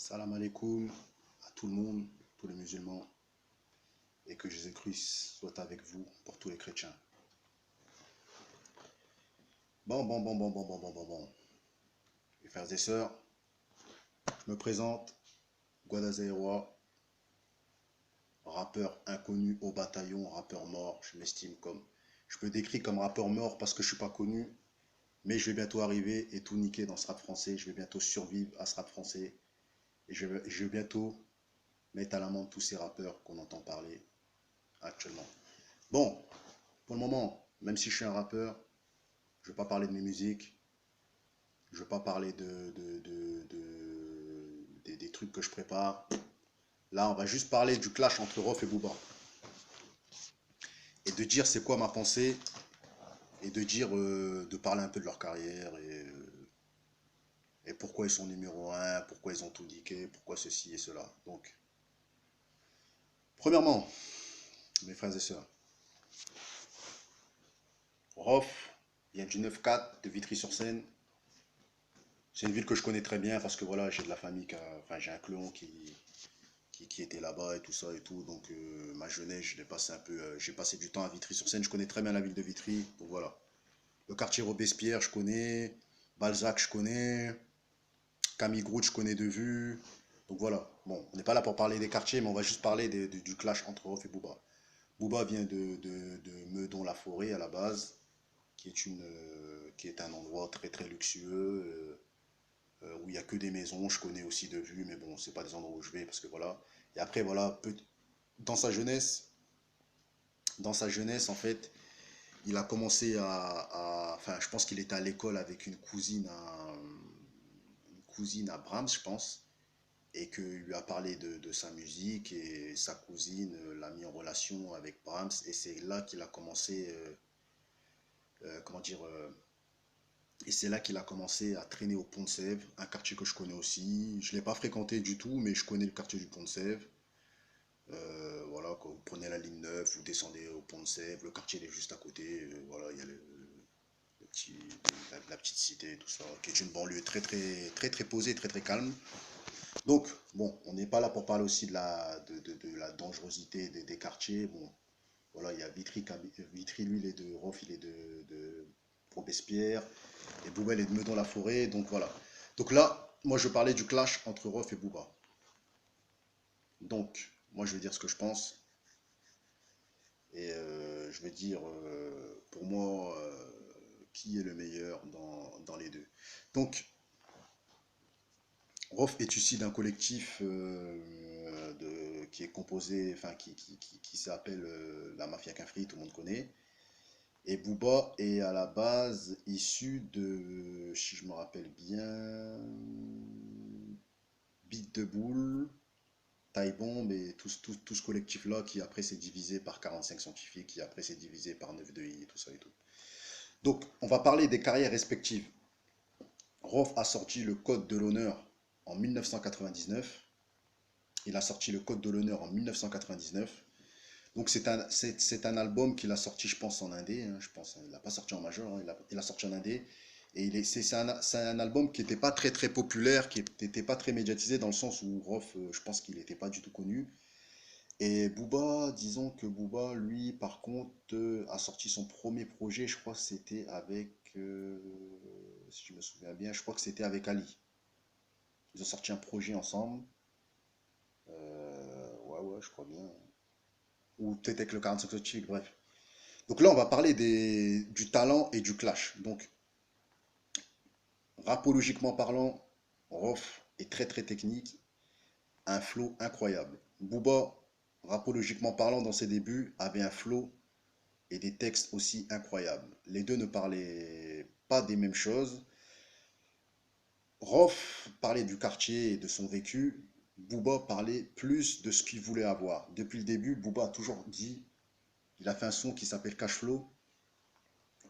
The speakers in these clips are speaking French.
Salam alaikum à tout le monde, tous les musulmans, et que Jésus-Christ soit avec vous pour tous les chrétiens. Bon. Mes frères et sœurs, je me présente, Guadazewa, rappeur inconnu au bataillon, rappeur mort, je m'estime comme... Je me décris comme rappeur mort parce que je ne suis pas connu, mais je vais bientôt arriver et tout niquer dans ce rap français, je vais bientôt survivre à ce rap français, et je vais bientôt mettre à l'amende tous ces rappeurs qu'on entend parler actuellement. Bon, pour le moment, même si je suis un rappeur, je ne vais pas parler de mes musiques, je ne vais pas parler des trucs que je prépare. Là, on va juste parler du clash entre Rof et Booba. Et de dire c'est quoi ma pensée, et de dire, de parler un peu de leur carrière, et pourquoi ils sont numéro un, pourquoi ils ont tout niqué, pourquoi ceci et cela. Donc, premièrement, mes frères et sœurs, Rof, il y a du 9-4 de Vitry-sur-Seine. C'est une ville que je connais très bien parce que voilà, j'ai de la famille, enfin j'ai un clone qui était là-bas et tout ça et tout. Donc ma jeunesse, je l'ai passé un peu, j'ai passé du temps à Vitry-sur-Seine. Je connais très bien la ville de Vitry. Donc voilà. Le quartier Robespierre, je connais. Balzac, je connais. Camille Groult, je connais de vue. Donc voilà. Bon, on n'est pas là pour parler des quartiers, mais on va juste parler du clash entre Rof et Booba. Booba vient de Meudon-la-Forêt à la base, qui est un endroit très très luxueux. Où il n'y a que des maisons. Je connais aussi de vue, mais bon, c'est pas des endroits où je vais parce que voilà. Et après, voilà, dans sa jeunesse, en fait, il a commencé enfin, je pense qu'il était à l'école avec une cousine à Brahms, je pense, et qu'il lui a parlé de sa musique et sa cousine l'a mis en relation avec Brahms et c'est là qu'il a commencé, comment dire, et c'est là qu'il a commencé à traîner au Pont de Sèvres, un quartier que je connais aussi. Je ne l'ai pas fréquenté du tout, mais je connais le quartier du Pont de Sèvres. Voilà, quand vous prenez la ligne 9, vous descendez au Pont de Sèvres, le quartier il est juste à côté. Voilà, il y a le petit, la petite cité, tout ça, qui est une banlieue très posée, très calme. Donc, bon, on n'est pas là pour parler aussi de la dangerosité des quartiers. Bon, voilà, il y a Vitry, lui, il est de Rof, il est de Robespierre. Et Booba, il est de Meudon-la-Forêt. Donc voilà. Donc là, moi, je parlais du clash entre Rof et Booba. Donc, moi, je vais dire ce que je pense. Et je vais dire, pour moi, qui est le meilleur dans les deux. Donc, Rof est issu d'un collectif qui est composé, enfin, qui s'appelle la Mafia Quinfri, tout le monde connaît. Et Booba est à la base issu de, si je me rappelle bien, Beat de Boule, Taille Bomb et tout ce collectif-là qui après s'est divisé par 45 scientifiques, qui après s'est divisé par 9 i et tout ça et tout. Donc, on va parler des carrières respectives. Rof a sorti le Code de l'honneur en 1999. Il a sorti le Code de l'honneur en 1999. Donc, c'est un album qu'il a sorti, je pense, en indé. Hein, je pense, il l'a pas sorti en majeur, hein, il a sorti en indé. Et c'est un album qui n'était pas très populaire, qui n'était pas très médiatisé dans le sens où Rof, je pense qu'il n'était pas du tout connu. Et Booba, disons que Booba, lui, par contre, a sorti son premier projet, je crois que c'était avec, si je me souviens bien, je crois que c'était avec Ali. Ils ont sorti un projet ensemble. Ouais, je crois bien. Ou peut-être avec le 45 Scientifique, bref. Donc là, on va parler du talent et du clash. Donc, rapologiquement parlant, Rof est très technique, un flow incroyable. Booba, rapologiquement parlant, dans ses débuts, avait un flow et des textes aussi incroyables. Les deux ne parlaient pas des mêmes choses. Rof parlait du quartier et de son vécu. Booba parlait plus de ce qu'il voulait avoir. Depuis le début, Booba a toujours dit, il a fait un son qui s'appelle Cash Flow,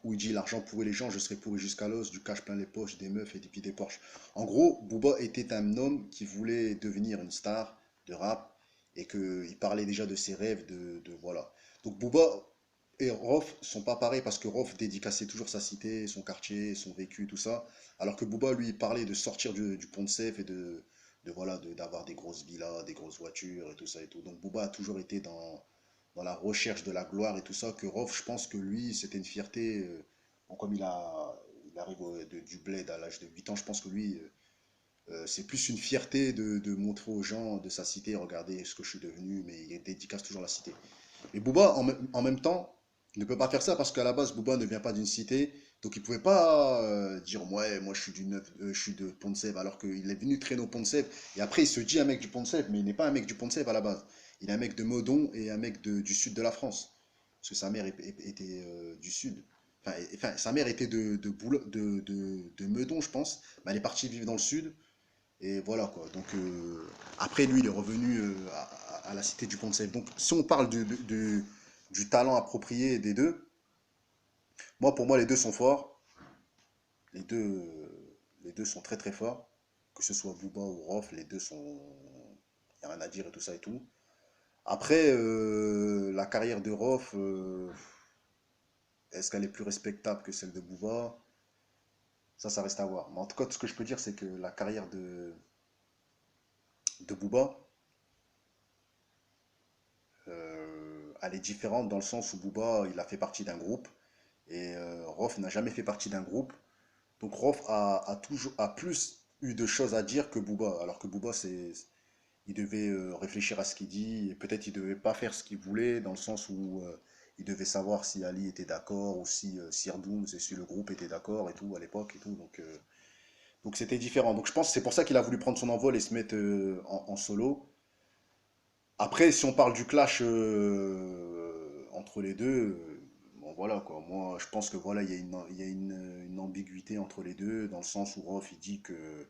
où il dit l'argent pourrit les gens, je serai pourri jusqu'à l'os, du cash plein les poches, des meufs et des Porsche. En gros, Booba était un homme qui voulait devenir une star de rap et qu'il parlait déjà de ses rêves, voilà. Donc Booba et Rof sont pas pareils parce que Rof dédicaçait toujours sa cité, son quartier, son vécu, tout ça. Alors que Booba, lui, parlait de sortir du pont de Sèvres et voilà, d'avoir des grosses villas, des grosses voitures et tout ça et tout. Donc Booba a toujours été dans la recherche de la gloire et tout ça, que Rof, je pense que lui, c'était une fierté. Bon, comme il arrive du bled à l'âge de 8 ans, je pense que lui, c'est plus une fierté de montrer aux gens de sa cité, regardez ce que je suis devenu, mais il dédicace toujours la cité. Et Booba, en même temps, ne peut pas faire ça parce qu'à la base, Booba ne vient pas d'une cité. Donc il pouvait pas dire, ouais, moi je suis je suis de Pont-de-Sèvres, alors qu'il est venu traîner au Pont-de-Sèvres. Et après, il se dit un mec du Pont-de-Sèvres, mais il n'est pas un mec du Pont-de-Sèvres à la base. Il est un mec de Meudon et un mec du sud de la France. Parce que sa mère était du sud. Enfin, sa mère était de Meudon, je pense. Mais elle est partie vivre dans le sud. Et voilà quoi. Donc après lui, il est revenu à la cité du Pont-de-Sèvres. Donc si on parle du talent approprié des deux, moi pour moi les deux sont forts. Les deux sont très très forts. Que ce soit Booba ou Rof, les deux sont. Il n'y a rien à dire et tout ça et tout. Après, la carrière de Rof, est-ce qu'elle est plus respectable que celle de Booba? Ça reste à voir. Mais en tout cas, ce que je peux dire, c'est que la carrière de Booba, elle est différente dans le sens où Booba, il a fait partie d'un groupe et Rof n'a jamais fait partie d'un groupe. Donc Rof a plus eu de choses à dire que Booba. Alors que Booba, il devait réfléchir à ce qu'il dit et peut-être il devait pas faire ce qu'il voulait dans le sens où il devait savoir si Ali était d'accord ou si Sirdoum, c'est si le groupe était d'accord et tout à l'époque et tout. Donc c'était différent. Donc je pense que c'est pour ça qu'il a voulu prendre son envol et se mettre en solo. Après, si on parle du clash entre les deux, bon voilà quoi. Moi, je pense que voilà, il y a une ambiguïté entre les deux, dans le sens où Rof il dit que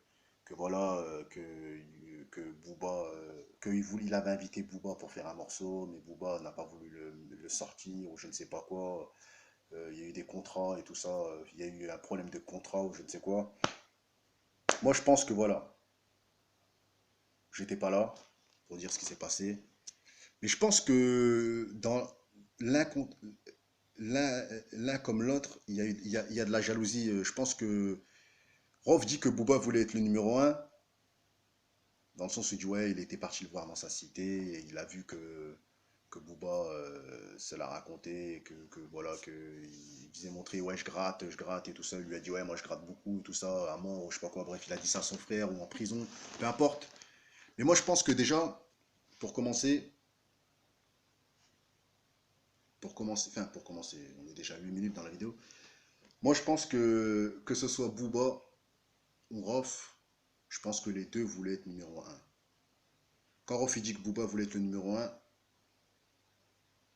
voilà, que Booba, il avait invité Booba pour faire un morceau, mais Booba n'a pas voulu le sortir ou je ne sais pas quoi. Il y a eu des contrats et tout ça. Il y a eu un problème de contrat ou je ne sais quoi. Moi, je pense que voilà, j'étais pas là pour dire ce qui s'est passé. Mais je pense que dans l'un contre- l'un comme l'autre, il y a de la jalousie. Je pense que Rof dit que Booba voulait être le numéro un, dans le sens où il dit ouais, il était parti le voir dans sa cité, et il a vu que Booba se l'a raconté, voilà, que il disait montrer ouais, je gratte et tout ça. Il lui a dit ouais, moi je gratte beaucoup, tout ça, à mort, ou je sais pas quoi. Bref, il a dit ça à son frère ou en prison, peu importe. Mais moi je pense que déjà, pour commencer, pour commencer, on est déjà à 8 minutes dans la vidéo. Moi, je pense que ce soit Booba ou Rof, je pense que les deux voulaient être numéro un. Quand Rof il dit que Booba voulait être le numéro un,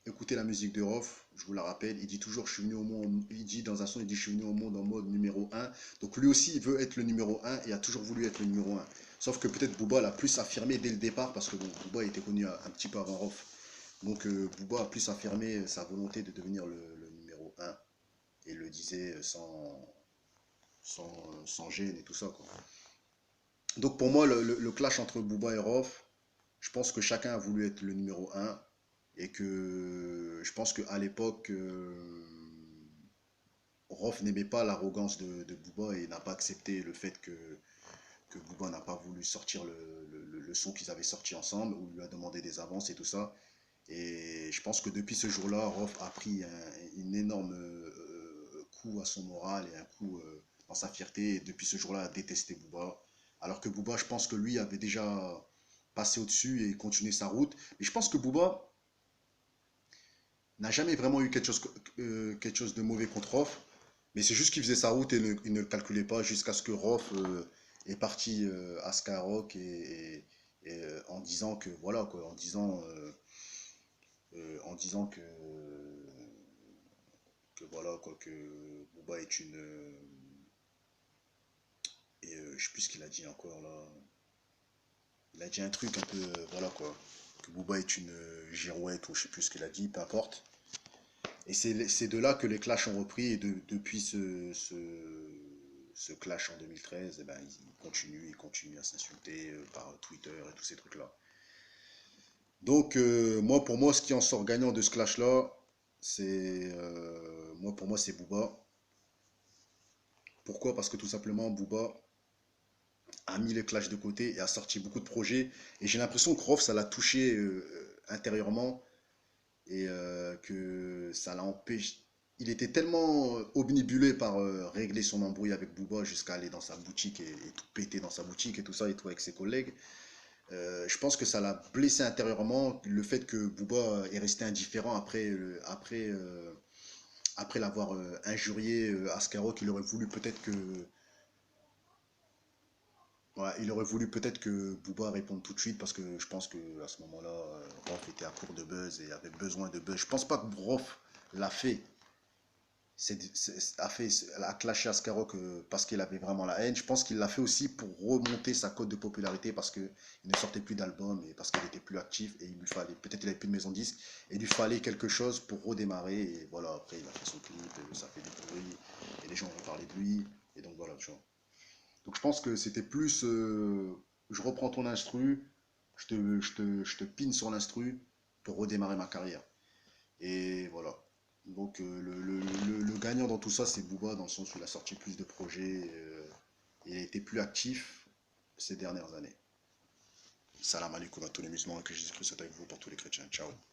écoutez la musique de Rof, je vous la rappelle, il dit toujours je suis venu au monde, il dit dans un son, il dit je suis venu au monde en mode numéro un. Donc lui aussi, il veut être le numéro un et a toujours voulu être le numéro un. Sauf que peut-être Booba l'a plus affirmé dès le départ parce que bon, Booba était connu un petit peu avant Rof. Donc Booba a plus affirmé sa volonté de devenir le numéro un et le disait sans gêne et tout ça, quoi. Donc pour moi, le clash entre Booba et Rof, je pense que chacun a voulu être le numéro un et que je pense qu'à l'époque, Rof n'aimait pas l'arrogance de Booba et n'a pas accepté le fait que Booba n'a pas voulu sortir le son qu'ils avaient sorti ensemble, où il lui a demandé des avances et tout ça. Et je pense que depuis ce jour-là, Rof a pris une énorme coup à son moral et un coup dans sa fierté. Et depuis ce jour-là, a détesté Booba. Alors que Booba, je pense que lui avait déjà passé au-dessus et continué sa route. Mais je pense que Booba n'a jamais vraiment eu quelque chose de mauvais contre Rof. Mais c'est juste qu'il faisait sa route et il ne le calculait pas jusqu'à ce que Rof est parti à Skyrock en disant que voilà quoi, en disant que voilà quoi, que Booba est une je sais plus ce qu'il a dit encore là. Il a dit un truc un peu voilà quoi, que Booba est une girouette ou je sais plus ce qu'il a dit, peu importe. Et c'est de là que les clashs ont repris et depuis ce clash en 2013, eh ben, ils continuent à s'insulter par Twitter et tous ces trucs-là. Donc, moi, pour moi, ce qui en sort gagnant de ce clash-là, pour moi, c'est Booba. Pourquoi? Parce que tout simplement, Booba, a mis les clashs de côté et a sorti beaucoup de projets. Et j'ai l'impression que Rof, ça l'a touché intérieurement et que ça l'a empêché. Il était tellement obnubilé par régler son embrouille avec Booba jusqu'à aller dans sa boutique et tout péter dans sa boutique et tout ça et tout avec ses collègues. Je pense que ça l'a blessé intérieurement le fait que Booba est resté indifférent après l'avoir injurié Ascaro, qu'il aurait voulu peut-être que ouais, il aurait voulu peut-être que Booba réponde tout de suite parce que je pense que à ce moment-là, Rof était à court de buzz et avait besoin de buzz. Je pense pas que Rof l'a fait, a clashé Ascarok parce qu'il avait vraiment la haine. Je pense qu'il l'a fait aussi pour remonter sa cote de popularité parce qu'il ne sortait plus d'albums et parce qu'il était plus actif et il lui fallait, peut-être il avait plus de maison de disques et il lui fallait quelque chose pour redémarrer. Et voilà, après il a fait son clip, ça fait du bruit et les gens ont parlé de lui. Et donc voilà, tu vois. Donc je pense que c'était plus je reprends ton instru, je te pine sur l'instru pour redémarrer ma carrière. Et voilà. Donc le gagnant dans tout ça, c'est Booba, dans le sens où il a sorti plus de projets et il a été plus actif ces dernières années. Salam alaikum à tous les musulmans que Jésus-Christ soit avec vous pour tous les chrétiens. Ciao.